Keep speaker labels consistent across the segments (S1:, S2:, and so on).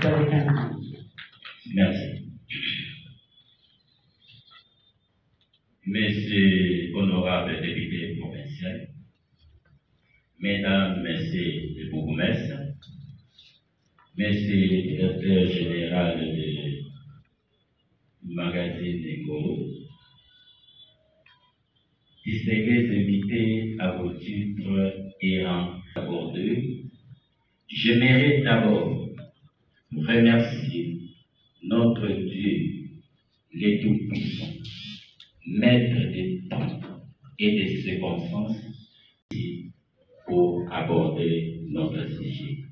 S1: Vous avez 15 minutes.
S2: Merci. Messieurs honorables députés provinciaux, mesdames, messieurs les bourgmestres, messieurs le directeur général du magazine Ngoro, distingués invités à vos titres et rangs abordés, j'aimerais d'abord remercier notre Dieu, le Tout-Puissant, Maître des temps et des circonstances, pour aborder notre sujet.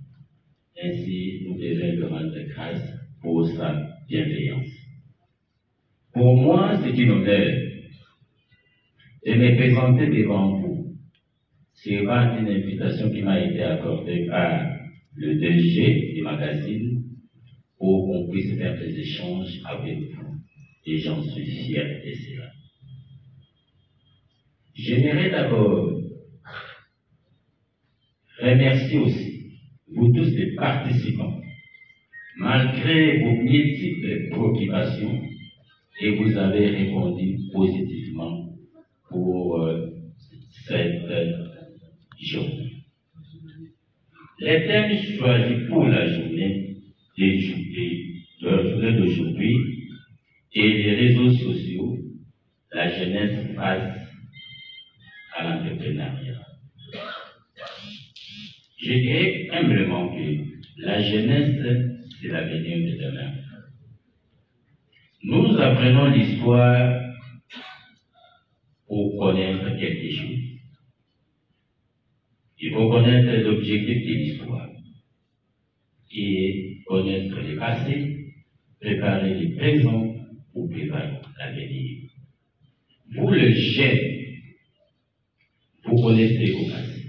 S2: Ainsi, nous devons lui rendre grâce pour sa bienveillance. Pour moi, c'est une honneur de me présenter devant vous. C'est une invitation qui m'a été accordée par le DG du magazine pour qu'on puisse faire des échanges avec vous. Et j'en suis fier de cela. J'aimerais d'abord remercier aussi vous tous les participants. Malgré vos multiples préoccupations, et vous avez répondu positivement pour cette journée. Les thèmes choisis pour la journée d'aujourd'hui et les réseaux sociaux, la jeunesse face à l'entrepreneuriat. Je dirais humblement que la jeunesse, c'est l'avenir de demain. Nous apprenons l'histoire pour connaître quelque chose. Il faut connaître l'objectif de l'histoire, qui est connaître le passé, préparer le présent pour préparer l'avenir. Vous, le jeune, vous connaissez vos passés.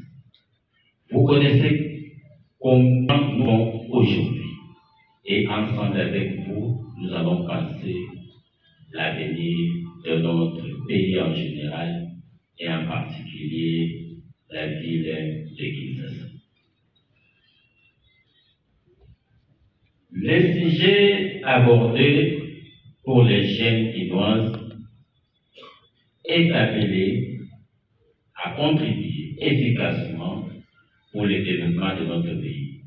S2: Vous connaissez comment nous sommes aujourd'hui. Et ensemble avec vous, nous allons penser l'avenir de notre pays en général et en particulier la ville de Kinshasa. Le sujet abordé pour les jeunes Guinoises est appelé à contribuer efficacement pour le développement de notre pays.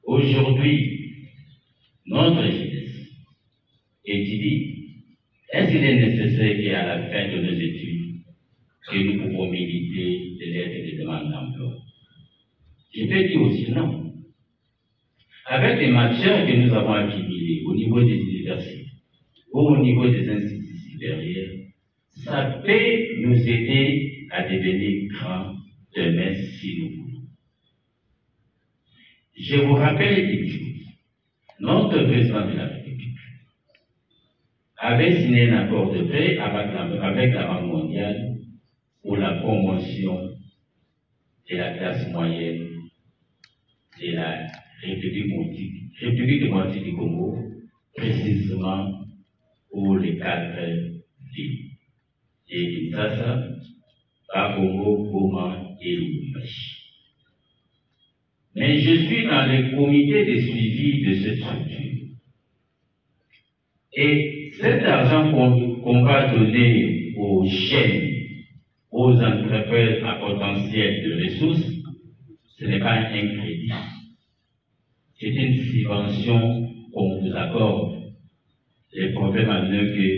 S2: Aujourd'hui, notre jeunesse étudie. Est-ce qu'il est nécessaire qu'à la fin de nos études, que nous pouvons militer de l'aide et des demandes d'emploi? Je peux dire aussi non. Avec les matières que nous avons accumulées au niveau des universités ou au niveau des instituts supérieurs, ça peut nous aider à devenir grands demain si nous voulons. Je vous rappelle quelque chose. Notre président de la République avait signé un accord de paix avec la Banque mondiale pour la promotion de la classe moyenne de la République démocratique du Congo, précisément pour les 4 villes. Et Kinshasa, Bakongo, Goma et Lubumbashi. Mais je suis dans le comité de suivi de cette structure. Et cet argent qu'on va donner aux jeunes, aux entreprises à potentiel de ressources, ce n'est pas un crédit. C'est une subvention qu'on vous accorde. Le problème est que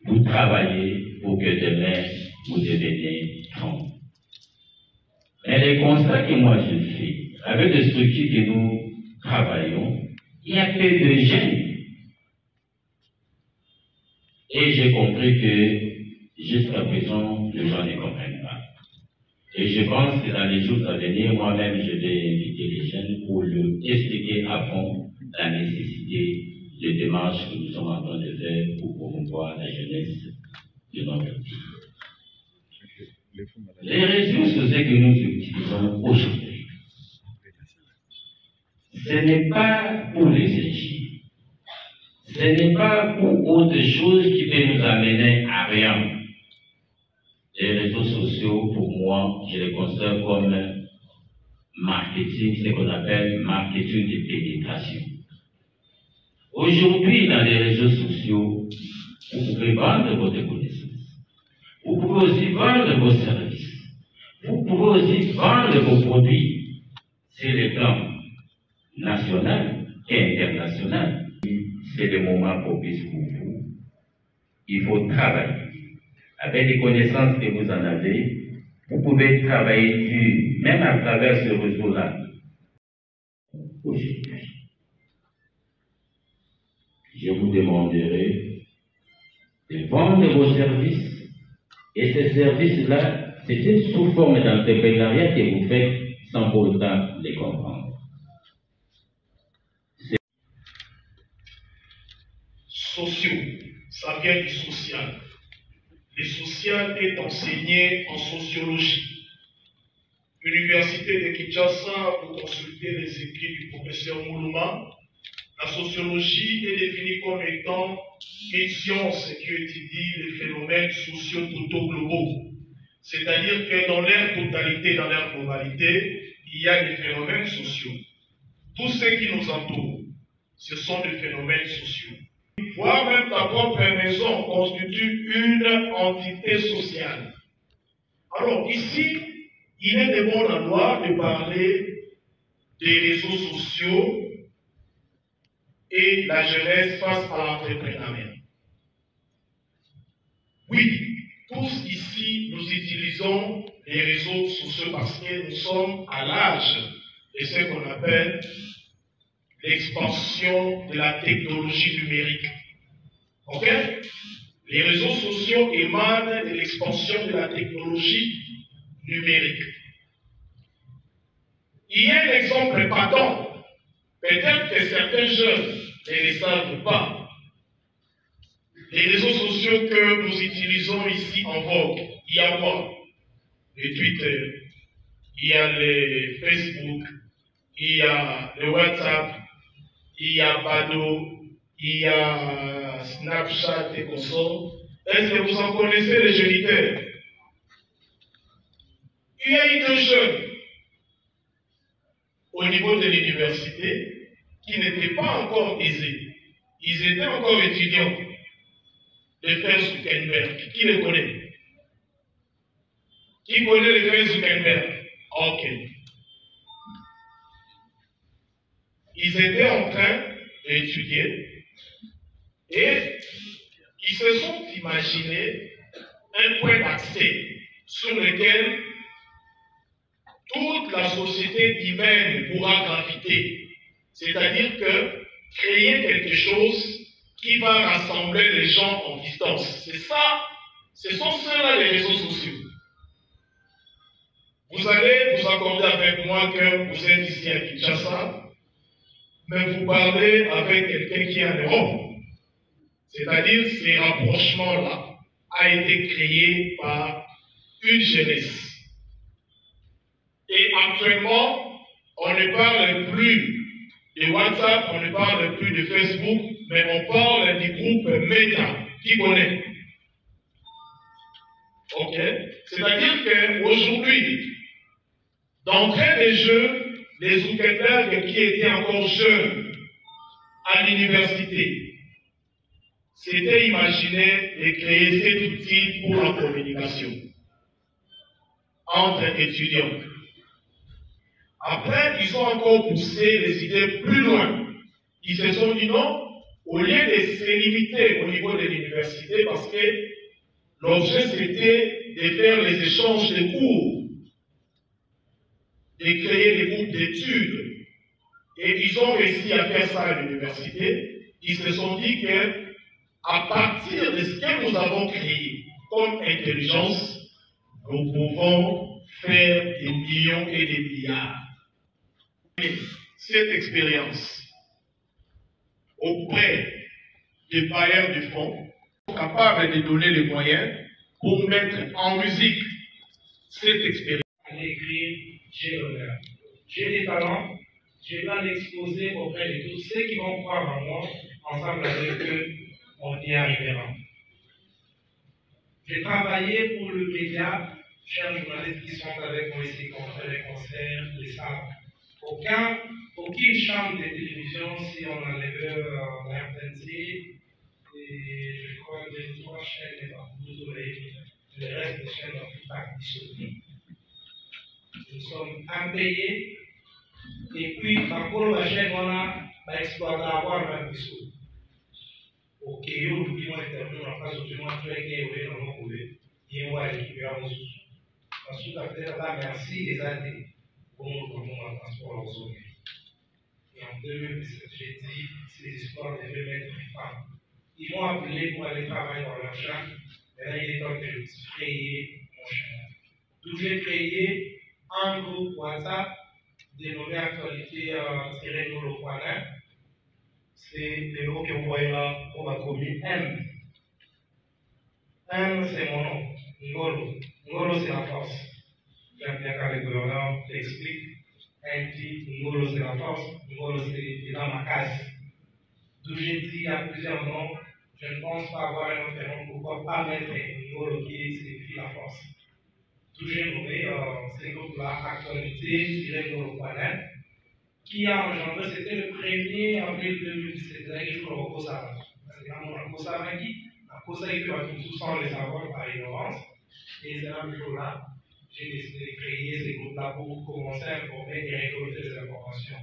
S2: vous travaillez pour que demain vous deveniez francs. Mais les constats que moi je fais, avec les structures que nous travaillons, il y a peu de jeunes. Et j'ai compris que jusqu'à présent, les gens ne comprennent pas. Et je pense que dans les jours à venir, moi-même, je vais inviter les jeunes pour leur expliquer à fond la nécessité des démarches que nous sommes en train de faire pour promouvoir la jeunesse de notre pays. Les réseaux sociaux que nous utilisons aujourd'hui, ce n'est pas pour les échec. Ce n'est pas pour autre chose qui peut nous amener à rien. Les réseaux sociaux, pour moi, je les considère comme marketing, ce qu'on appelle marketing de pénétration. Aujourd'hui, dans les réseaux sociaux, vous pouvez vendre votre connaissance. Vous pouvez aussi vendre vos services. Vous pouvez aussi vendre vos produits sur les plans national et international. C'est le moment propice pour vous. Il faut travailler. Avec les connaissances que vous en avez, vous pouvez travailler dur, même à travers ce réseau-là. Aujourd'hui, je vous demanderai de vendre vos services. Et ces services-là, c'est une sous-forme d'entrepreneuriat que vous faites sans pour autant les comprendre.
S1: Sociaux, ça vient du social. Le social est enseigné en sociologie. L'Université de Kinshasa, pour consulter les écrits du professeur Moulouma, la sociologie est définie comme étant une science qui étudie les phénomènes sociaux totaux globaux. C'est-à-dire que dans leur totalité, dans leur globalité, il y a des phénomènes sociaux. Tout ce qui nous entoure, ce sont des phénomènes sociaux. Voir même ta propre maison constitue une entité sociale. Alors ici, il est de bon endroit de parler des réseaux sociaux et la jeunesse face à l'entrepreneuriat. Oui, tous ici, nous utilisons les réseaux sociaux parce que nous sommes à l'âge de ce qu'on appelle l'expansion de la technologie numérique. Ok? Les réseaux sociaux émanent de l'expansion de la technologie numérique. Il y a un exemple patent. Peut-être que certains jeunes ne le savent pas. Les réseaux sociaux que nous utilisons ici en vogue, il y a quoi? Le Twitter, il y a le Facebook, il y a le WhatsApp, il y a Bado, il y a Snapchat et consorts. Est-ce que vous en connaissez les géniteurs? Il y a eu deux jeunes au niveau de l'université qui n'étaient pas encore aisés. Ils étaient encore étudiants. Le frère Zuckerberg. Qui les connaît? Qui connaît le frère Zuckerberg? Ok. Ils étaient en train d'étudier et ils se sont imaginés un point d'accès sur lequel toute la société humaine pourra graviter. C'est-à-dire que créer quelque chose qui va rassembler les gens en distance. C'est ça, ce sont ceux-là les réseaux sociaux. Vous allez vous accorder avec moi que vous êtes ici à Kinshasa, mais vous parlez avec quelqu'un qui est en Europe. C'est-à-dire ces rapprochements-là a été créé par une jeunesse. Et actuellement, on ne parle plus de WhatsApp, on ne parle plus de Facebook, mais on parle du groupe Meta. Qui connaît? Ok? C'est-à-dire qu'aujourd'hui, d'entrée des jeux, les Zuckerberg qui étaient encore jeunes à l'université, s'étaient imaginé de créer cet outil pour la communication entre étudiants. Après, ils ont encore poussé les idées plus loin. Ils se sont dit non, au lieu de se limiter au niveau de l'université, parce que l'objet c'était de faire les échanges de cours, de créer des groupes d'études. Et ils ont réussi à faire ça à l'université. Ils se sont dit que, à partir de ce que nous avons créé comme intelligence, nous pouvons faire des millions et des milliards. Cette expérience auprès des bailleurs de fonds capables de donner les moyens pour mettre en musique cette expérience.
S3: En écrit, j'ai l'honneur. J'ai des talents, je dois l'exposer auprès de tous ceux qui vont croire en moi, ensemble avec eux, on y arrivera. J'ai travaillé pour le média chers journalistes qui sont avec moi ici, qui ont fait les concerts, les salles, aucune chaîne de télévision, si on enlève la RTNC, et je crois que les 3 chaînes, le reste des chaînes ont fait partie. Nous sommes impayés, et puis, par rapport à la chaîne, on a exploité à avoir un discours. Ok, nous devons intervenir en face de moi, très bien, dans mon couler, et on va récupérer nos sous. Ensuite, après, là, merci les années pour mon transport aux zones. Et en 2017, j'ai dit, ces histoires devaient mettre fin. Ils m'ont appelé pour aller travailler dans leur champ, mais là, il est temps que je puisse créer mon chemin. D'où j'ai créé un groupe WhatsApp dénommé Actualité-Nolo.net. C'est le mot que vous voyez là, on va commis M. M, c'est mon nom, Ngolo. Ngolo, c'est la force. J'aime bien quand le gouverneur l'explique. Elle dit Ngolo, c'est la force. Ngolo, c'est dans ma case. D'où j'ai dit, il y a plusieurs noms. Je ne pense pas avoir un autre nom. Pourquoi pas mettre Ngolo qui signifie la force? D'où j'ai nommé ce groupe-là, Actualité-Ngolo.net, qui a engendré, c'était le 1er avril 2017, c'est jour au Kosa. C'est quand on a Kosa Maki, la Kosa est tout sans le savoir par ignorance. Et c'est là le jour-là, j'ai décidé de créer ces groupes-là pour commencer à informer et récolter des informations.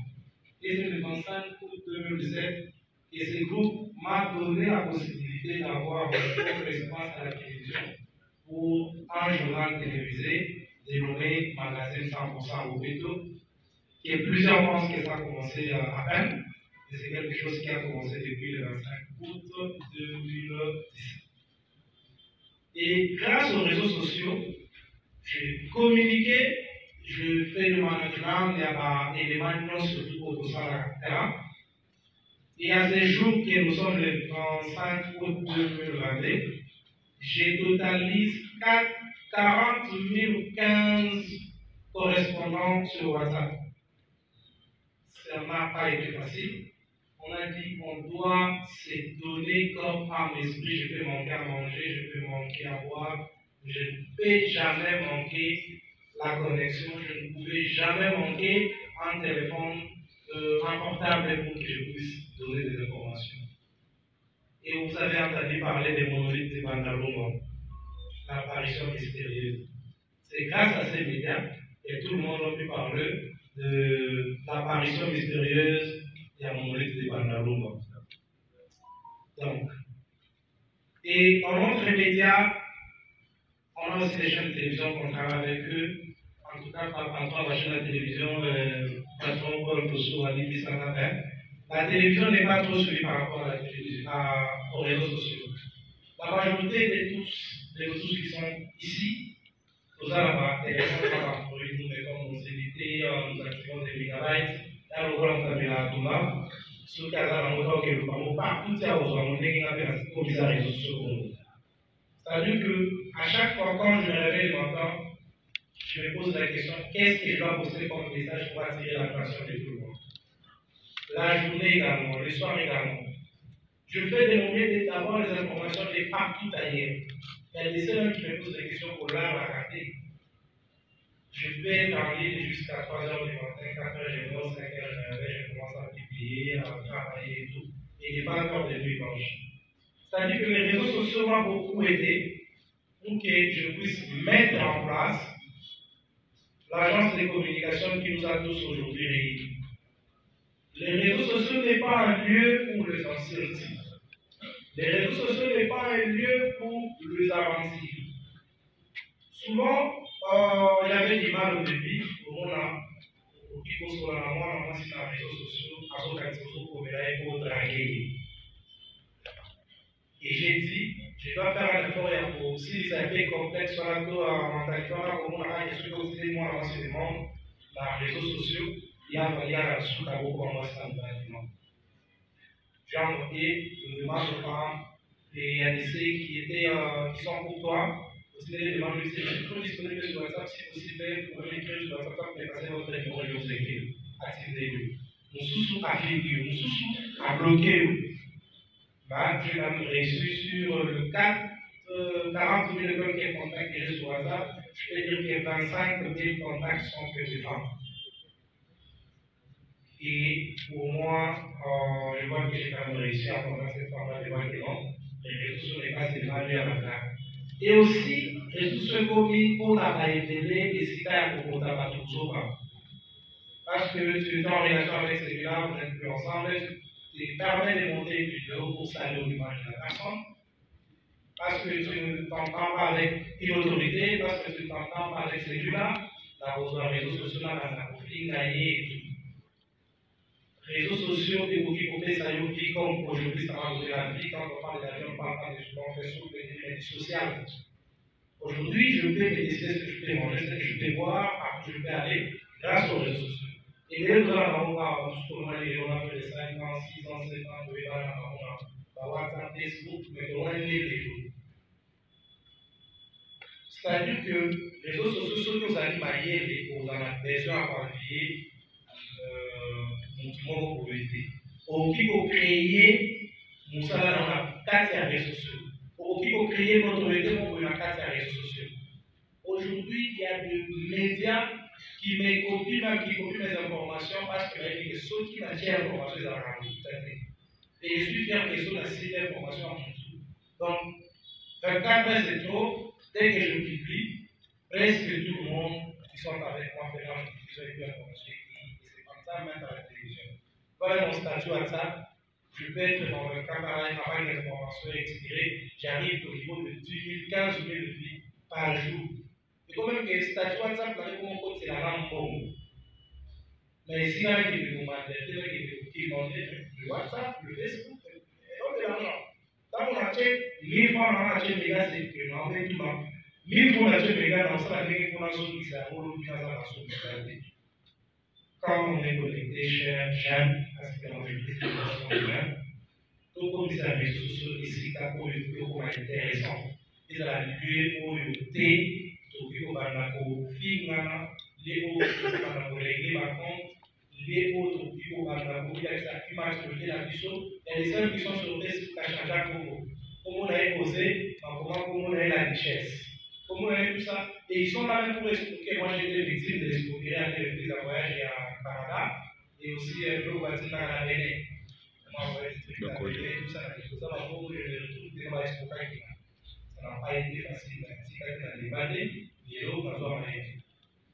S3: Et c'est le 25 août 2017 que ce groupe m'a donné la possibilité d'avoir une propre espace à la télévision pour un journal télévisé dénommé Magazine 100% Obeto, qui est plusieurs pensent que ça a commencé à peine, et c'est quelque chose qui a commencé depuis le 25 août 2017. Et grâce aux réseaux sociaux, je communiquais, je fais le management et les maintenances surtout au Sarah. Et à ce jour que nous sommes le 25 août 2022, je totalise 40 015 correspondants sur WhatsApp. Ça n'a pas été facile. On a dit qu'on doit se donner comme âme esprit. Je peux manquer à manger, je peux manquer à boire. Je ne peux jamais manquer la connexion. Je ne pouvais jamais manquer un téléphone, un portable pour que je puisse donner des informations. Et vous avez entendu parler des monolithes de Bandalongo, l'apparition mystérieuse. C'est grâce à ces médias que tout le monde a pu parler de l'apparition mystérieuse de la monolithe de Bandalongo. Donc, et dans notre média, on a aussi des chaînes de télévision qu'on travaille avec eux. En tout cas, par la chaîne de télévision, patron Paul Tosso, Ali Sanapin. La télévision n'est pas trop suivie par rapport à la télévision, aux réseaux sociaux. La majorité de tous qui sont ici, nous avons un téléphone par Android, nous mettons nos unités, nous activons des mégabytes, là nous voulons taper la Touma, sur le cas où nous avons partout, nous avons des réseaux sociaux. C'est-à-dire qu'à chaque fois quand je me réveille le matin, je me pose la question, qu'est-ce que je dois poster comme message pour attirer l'attention de tout le monde? La journée également, le soir également. Je fais des moyens d'avoir les informations de partout ailleurs. Il y a des seuls qui me posent des questions pour l'art à rater. Je peux être en ligne jusqu'à 3h du matin, 4h, je dors, 5h, je me réveille, je commence à publier, à travailler et tout. Et il n'est pas encore de nuit blanche. C'est-à-dire que les réseaux sociaux m'ont beaucoup aidé pour que je puisse mettre en place l'agence de communication qui nous a tous aujourd'hui réunis. Les réseaux sociaux n'est pas un lieu pour les anciens. Les réseaux sociaux n'est pas un lieu pour les avancés. Souvent, j'avais du mal au début, pour qui pose pour la moi, c'est les réseaux sociaux, à ce réseaux sociaux pour draguer. Et j'ai dit, je dois faire un effort pour si ça a été complexe sur la mentalité, comme on a des trucs aussi, moi, l'enseignement, les réseaux sociaux. Il y a sous la boue comme moi, c'est un bâtiment. J'ai envoyé une demande aux femmes et ADC qui sont pour toi. Aussi, les demandes, je suis toujours disponible sur WhatsApp. Si possible, vous pouvez m'écrire sur WhatsApp, mais passez votre numéro et je vous écris. Activez-le. Mon sous-sous a fini, mon sous-sous a bloqué. Bah, je l'ai reçu sur le 40 000 qui est contact que j'ai sur WhatsApp. je peux dire que 25 000 contacts sont que des femmes. Et pour moi, je vois que j'ai quand même réussi à convaincre cette femme-là de voir que non, les réseaux sociaux n'est pas évalués à la place. Et aussi, les réseaux sociaux commis pour la aider et si t'as pour la toujours pas. Parce que tu es en relation avec celui-là, vous êtes plus ensemble, tu permets de monter une vidéo pour saluer l'image de la personne. Parce que tu ne t'entends pas avec une autorité, parce que tu ne t'entends pas avec celui-là, la réseaux sociaux, là, la conflit, gagné et tout. Réseaux sociaux, des outils pour ça y comme aujourd'hui, ça va donner la vie. Quand on parle de la vie, on ne parle pas de souvent de médias sociales. Aujourd'hui, je peux me décider ce que je peux manger, ce que je peux voir, où je peux aller grâce aux réseaux sociaux. Et même quand on a fait des 5 ans, 6 ans, 7 ans, on a WhatsApp, Facebook, mais on a une téléphone. C'est-à-dire que les réseaux sociaux sont nous animent à y aller pour la besoin à qualifier mon pauvreté. Au qui pour créer mon salaire dans la 4 réseaux sociaux. Au qui pour créer notre autorité dans la 4 réseaux sociaux. Aujourd'hui, il y a des médias qui me copient, qui copient mes informations parce que ceux qui m'attirent l'information dans la réalité. Et je suis fier que ceux qui citent l'information en tout. Donc, 24 heures c'est trop. Dès que je publie, presque tout le monde qui sont avec moi fait la diffusion de l'information. C'est comme ça, même à la télévision. Voilà mon statut WhatsApp. Je peux être dans le caméra, avec l'information expirée. J'arrive au niveau de 10 000, 15 000 vues par jour. Et quand même que le statut WhatsApp, mon compte, c'est la langue bombe. Mais si là, il y a des moments qui demandent le WhatsApp, le Facebook, et donc de l'argent. Quand on achète 1000 francs, on achète les gars, c'est que l'on met tout le monde. 1000 francs, on achète les gars, dans ça, les gars, on a sauté, c'est à l'eau, on a sauté. Quand on est connecté, cher, j'aime, parce que l'on est bien, tout comme les réseaux sociaux, ici, pour le plus intéressant. Ils ont la lieu pour le thé, tout le monde a la film, les autres, on a réglé ma compte, les autres, on a la image de la mission, et les seuls qui sont sur Facebook à changer comment on a posé, comment on a la richesse. Comment on a tout ça. Et ils sont là même pour expliquer. Moi, j'ai été victime de l'escroquerie à téléviser à voyage au Canada et aussi le voisin à la Bénin. Moi, tout ça, je retrouve dans l'escroquerie. Ça n'a pas été facile. Si quelqu'un a débattu, il est là,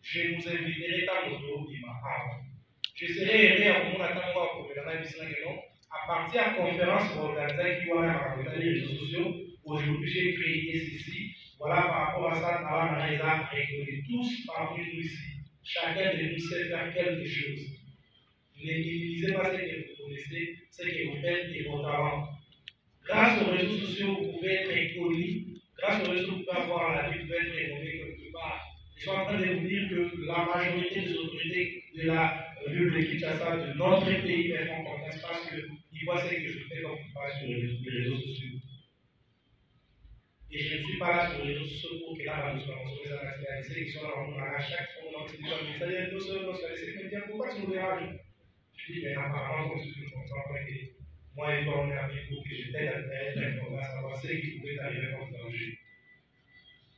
S3: je vous inviterai à l'auto, il m'a parlé. Je serai aidé à mon attendre pour à partir de la conférence organisée qui va dans les réseaux sociaux. Aujourd'hui, j'ai créé ceci. Voilà, par rapport à ça, on a récolté tous parmi nous ici. Chacun de nous sait faire quelque chose. Ne minimisez pas ce que vous connaissez, ce que vous faites et vos talents. Grâce aux réseaux sociaux, vous pouvez être connu. Grâce aux réseaux, vous pouvez avoir la vie, vous pouvez être rénommé quelque part. Je suis en train de vous dire que la majorité des autorités de la ville de Kinshasa, de notre pays, me font confiance parce qu'ils voient ce que je fais comme page sur les réseaux sociaux. Et je ne suis pas là sur les réseaux sociaux pour que là, nous soyons sur les analysés qui sont là, à chaque fois, on a dit, mais ça y est, nous sommes sur les médias, pourquoi tu nous déranges? Je dis, mais apparemment, comme tu comprends que moi, et toi, on est avec vous, que je t'aide à faire l'information, à savoir ce qui pouvait arriver comme danger.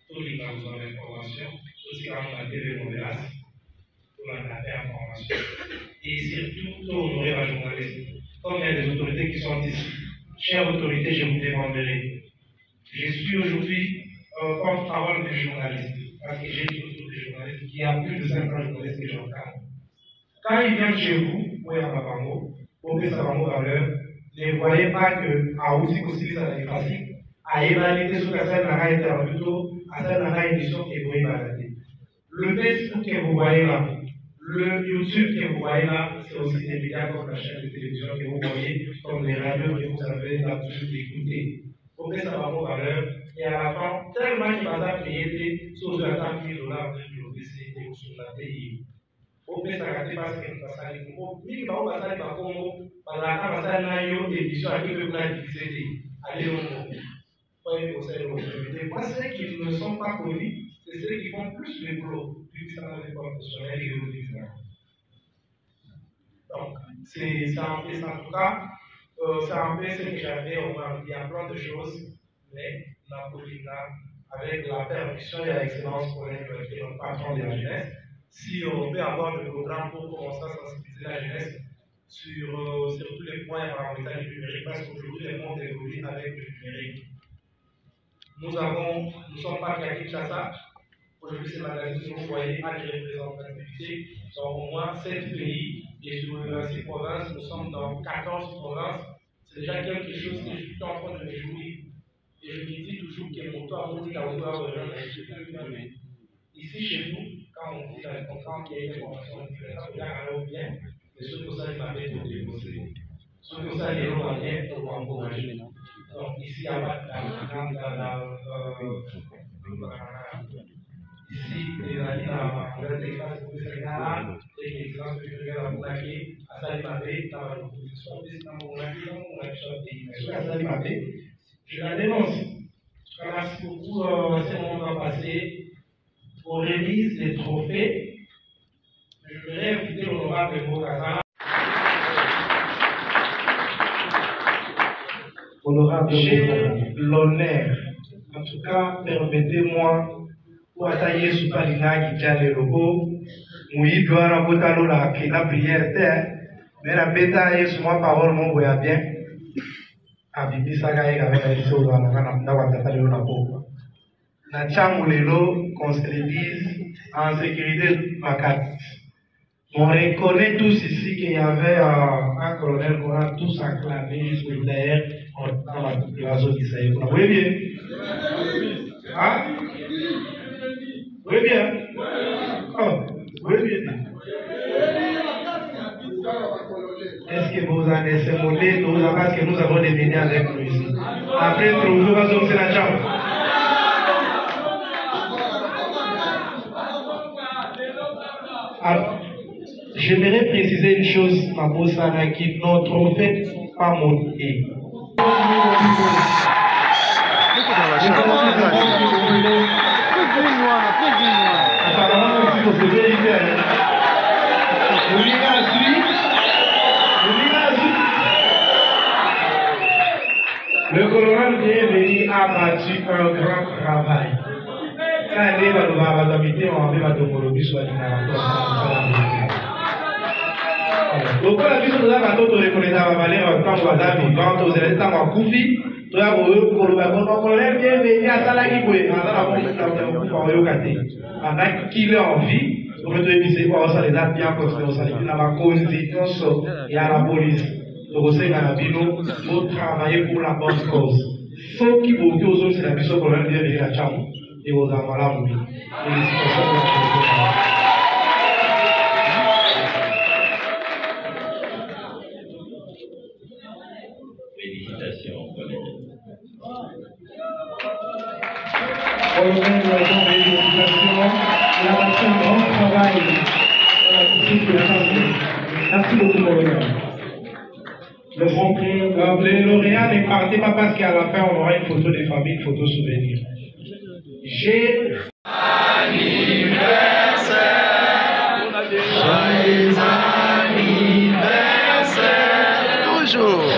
S3: Tout le monde a besoin d'informations, aussi quand on a télé modérace, tout le monde a fait information. Et surtout, tout honorer la journaliste. Comme il y a des autorités qui sont ici, chères autorités, je vous demanderai. Je suis aujourd'hui porte-parole des journalistes, parce que j'ai une autre des journalistes qui a plus de 50 journalistes que j'encadre. Quand ils viennent chez vous, oui, à Mabango, pour que ça va en valeur, ne voyez pas que à aussi possible ça est facile, à évaluer ce que ça n'a été plutôt, à ça n'a été émission que vous évaluez. Le Facebook que vous voyez là, le YouTube que vous voyez là, c'est aussi des médias comme la chaîne de télévision que vous voyez, comme les radios que vous avez l'habitude d'écouter. Pour que ça va en valeur, et à la fin, tellement qu'il va payer sur la table $1000 de l'obésité ou sur la pays. Pour que ça ne passe pas, que ça ne faut pas. Mais on va passer par comment, par la table, ça n'a eu édition à qui peut pas diffuser. Allez, on va. Moi, ceux qui ne sont pas connus, c'est ceux qui font plus le boulot, plus ça n'a pas professionnel et le donc, c'est un peu ça. En tout cas, c'est un peu ce que j'avais. Il y a plein de choses, mais la politique avec la permission et l'excellence pour être notre patron de la jeunesse. Si on peut avoir des programmes pour commencer à sensibiliser la jeunesse sur tous les points fondamentaux du numérique, parce qu'aujourd'hui, le monde évolue avec le numérique. Nous sommes partis à Kinshasa. Aujourd'hui, c'est magazine que vous voyez à des représentativités dans au moins 7 pays. Et sur 6 provinces, nous sommes dans 14 provinces. C'est déjà quelque chose que je suis en train de me réjouir. Et je me dis toujours que mon toit, mon ici, chez nous, quand on dit dans les conférences qu'il y a une information, on dit que ça regarde bien, mais ceux qui savent pas bien, ceux qui savent bien, on va encourager. Donc, ici, il n'y a pas ici, les amis dans la défense de Sénégal, et les exemples que je regarde à Moulaki, à Salimabé, dans la proposition de Moulaki, dans la pays. Mais à Salimabé, je la dénonce. Je remercie beaucoup ces moments passés. On révise les trophées. Je voudrais inviter l'honorable Bokazala. J'ai l'honneur, en tout cas, permettez-moi, pour attaquer sous Palina qui tient le logo, Moui doit raboter la prière, mais la bêta est sur ma parole, mon voyage bien. Abibi Saga est avec la liste au Rwanda. La Chamulelo qu'on se révise en sécurité vacante. On reconnaît tous ici qu'il y avait un colonel qu'on a tous acclamé solidaire dans la zone d'Israël. Vous voyez bien? Hein? Vous voyez bien? Oh, vous voyez bien? Est-ce que vous en laissez monter parce que nous avons des médias avec nous ici? Après, nous allons faire la chambre. Alors, j'aimerais préciser une chose, Mabo Sana, qui notre trophée pas monté. Le colonel bienvenu a battu un grand travail. Quand il va nous habiter, on va nous soit donc, quand la vie nous a battu, on reconnaît la valeur quand on va vivant, on est dans un coupi, on a un colonel bienvenu à Salagiboué, on a un qu'il a envie, on peut éviter pour ça les a bien construits, on s'allie dans la constitution et à la police. Donc, on sait faut travailler pour la bonne cause. Faut qu'il faut que aux autres, c'est la mission colonel bienvenue à Chambre. Et aux enfants là, oui.
S2: Félicitations, colonel.
S3: Colonel, la fait un grand travail. Merci beaucoup, colonel. Le lauréat n'est parti pas parce qu'à la fin, on aura une photo des familles, une photo souvenir. J'ai anniversaire, joyeux anniversaire, toujours.